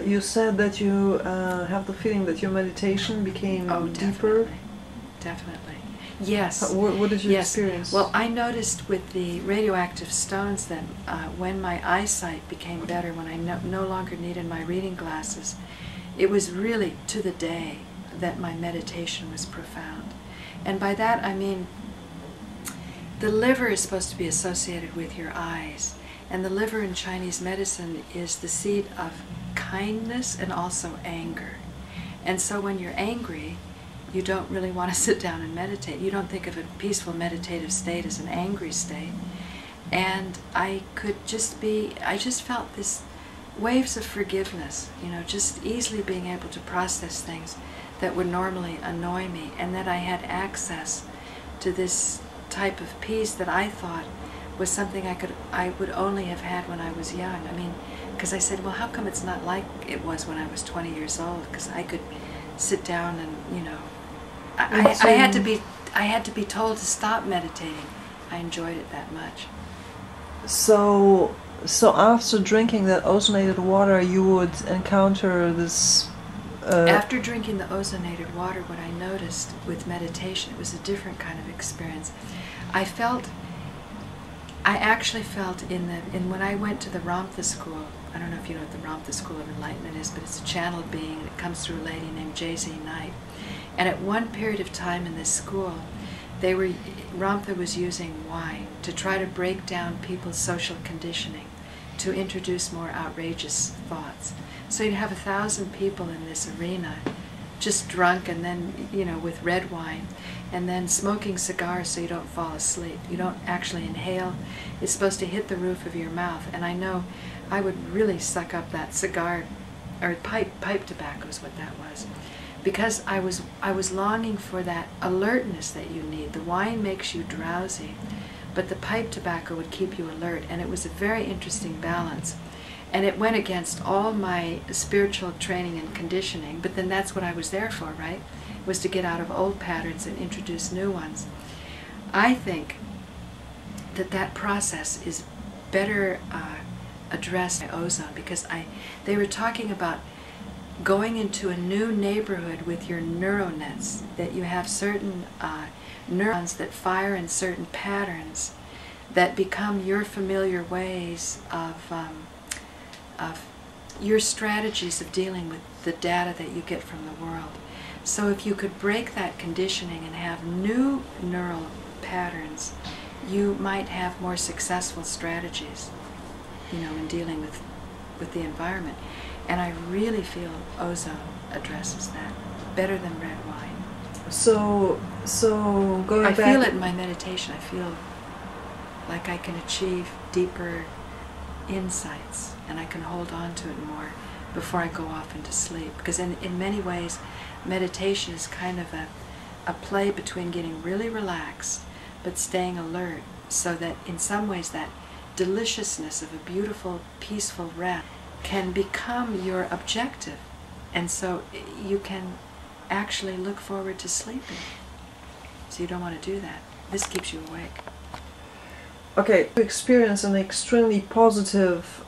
You said that you have the feeling that your meditation became deeper. Definitely. Yes. What did you experience? Well, I noticed with the radioactive stones that when my eyesight became better, when I no longer needed my reading glasses, it was really to the day that my meditation was profound. And by that I mean the liver is supposed to be associated with your eyes. And the liver in Chinese medicine is the seat of kindness and also anger. And so when you're angry, you don't really want to sit down and meditate. You don't think of a peaceful meditative state as an angry state. And I just felt this waves of forgiveness, just easily being able to process things that would normally annoy me, and that I had access to this type of peace that I thought was something I would only have had when I was young. I mean, because I said, well, how come it's not like it was when I was 20 years old? Because I could sit down and, I had to be told to stop meditating. I enjoyed it that much. So after drinking that ozonated water, you would encounter this... After drinking the ozonated water, what I noticed with meditation, it was a different kind of experience. I actually felt when I went to the Ramtha school, I don't know if you know what the Ramtha School of Enlightenment is, but it's a channeled being, and it comes through a lady named J.Z. Knight. And at one period of time in this school, Ramtha was using wine to try to break down people's social conditioning, to introduce more outrageous thoughts. So you'd have 1,000 people in this arena, just drunk, and then, with red wine, and then smoking cigars so you don't fall asleep. You don't actually inhale. It's supposed to hit the roof of your mouth. And I know I would really suck up that cigar, or pipe tobacco is what that was, because I was longing for that alertness that you need. The wine makes you drowsy, but the pipe tobacco would keep you alert, and it was a very interesting balance. And it went against all my spiritual training and conditioning, but then that's what I was there for, right? Was to get out of old patterns and introduce new ones. I think that process is better addressed by Ozone, because they were talking about going into a new neighborhood with your neural nets, that you have certain neurons that fire in certain patterns that become your familiar ways of your strategies of dealing with the data that you get from the world. So if you could break that conditioning and have new neural patterns, you might have more successful strategies, in dealing with the environment. And I really feel Ozone addresses that better than red wine. So going back... I feel it in my meditation. I feel like I can achieve deeper insights, and I can hold on to it more before I go off into sleep. Because in many ways, meditation is kind of a play between getting really relaxed but staying alert, so that in some ways that deliciousness of a beautiful, peaceful rest can become your objective. And so you can actually look forward to sleeping. So you don't want to do that. This keeps you awake. Okay, you experienced an extremely positive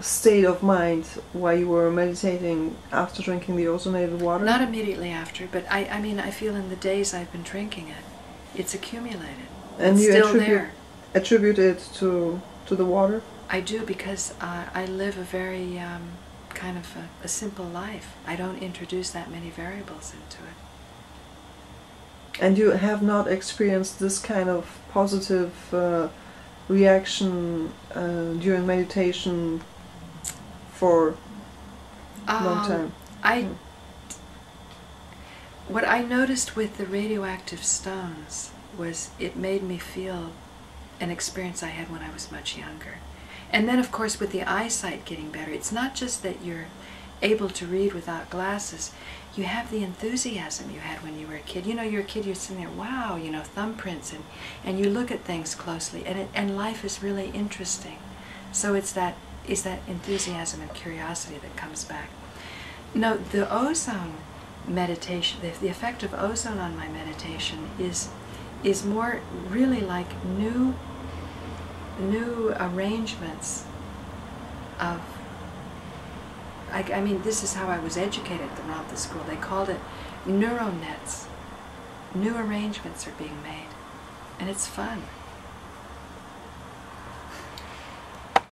state of mind while you were meditating after drinking the ozonated water? Not immediately after, but I mean, I feel in the days I've been drinking it, it's accumulated. And it's you still attribute it to the water? I do, because I live a very kind of a simple life. I don't introduce that many variables into it. And you have not experienced this kind of positive reaction during meditation for a long time? What I noticed with the radioactive stones was it made me feel an experience I had when I was much younger. And then, of course, with the eyesight getting better, it's not just that you're able to read without glasses. You have the enthusiasm you had when you were a kid. You're a kid, you're sitting there, wow, thumbprints, and you look at things closely, and life is really interesting. So it's that enthusiasm and curiosity that comes back. No, the ozone meditation, the effect of ozone on my meditation is more really like new arrangements of I mean, this is how I was educated at the Ramtha school. They called it neuro nets. New arrangements are being made, and it's fun.